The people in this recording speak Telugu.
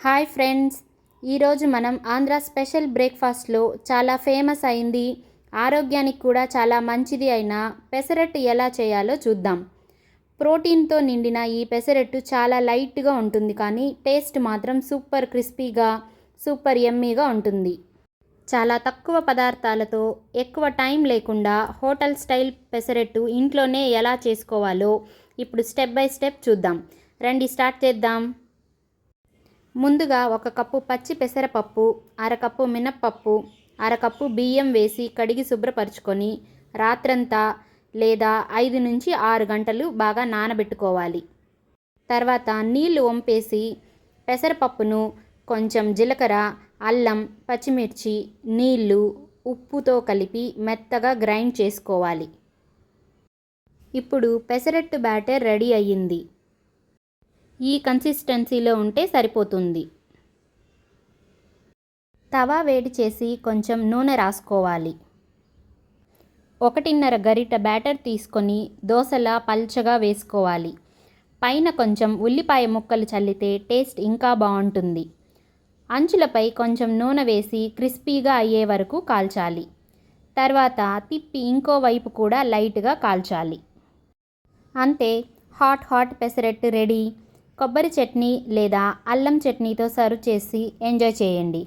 హాయ్ ఫ్రెండ్స్, ఈరోజు మనం ఆంధ్ర స్పెషల్ బ్రేక్ఫాస్ట్లో చాలా ఫేమస్ అయింది, ఆరోగ్యానికి కూడా చాలా మంచిది అయిన పెసరట్టు ఎలా చేయాలో చూద్దాం. ప్రోటీన్తో నిండిన ఈ పెసరట్టు చాలా లైట్గా ఉంటుంది, కానీ టేస్ట్ మాత్రం సూపర్ క్రిస్పీగా సూపర్ యమ్మీగా ఉంటుంది. చాలా తక్కువ పదార్థాలతో ఎక్కువ టైం లేకుండా హోటల్ స్టైల్ పెసరట్టు ఇంట్లోనే ఎలా చేసుకోవాలో ఇప్పుడు స్టెప్ బై స్టెప్ చూద్దాం. రండి స్టార్ట్ చేద్దాం. ముందుగా 1 కప్పు పచ్చి పెసరపప్పు, అరకప్పు మినప్పప్పు, అరకప్పు బియ్యం వేసి కడిగి శుభ్రపరచుకొని రాత్రంతా లేదా 5 నుంచి 6 గంటలు బాగా నానబెట్టుకోవాలి. తర్వాత నీళ్లు వంపేసి పెసరపప్పును కొంచెం జీలకర్ర, అల్లం, పచ్చిమిర్చి, నీళ్లు, ఉప్పుతో కలిపి మెత్తగా గ్రైండ్ చేసుకోవాలి. ఇప్పుడు పెసరట్టు బ్యాటర్ రెడీ అయ్యింది. ఈ కన్సిస్టెన్సీలో ఉంటే సరిపోతుంది. తవా వేడి చేసి కొంచెం నూనె రాసుకోవాలి. 1.5 గరిట బ్యాటర్ తీసుకొని దోసలా పల్చగా వేసుకోవాలి. పైన కొంచెం ఉల్లిపాయ ముక్కలు చల్లితే టేస్ట్ ఇంకా బాగుంటుంది. అంచులపై కొంచెం నూనె వేసి క్రిస్పీగా అయ్యే వరకు కాల్చాలి. తర్వాత తిప్పి ఇంకో వైపు కూడా లైట్గా కాల్చాలి. అంతే, హాట్ పెసరట్టు రెడీ. కొబ్బరి చట్నీ లేదా అల్లం చట్నీతో సర్వ్ చేసి ఎంజాయ్ చేయండి.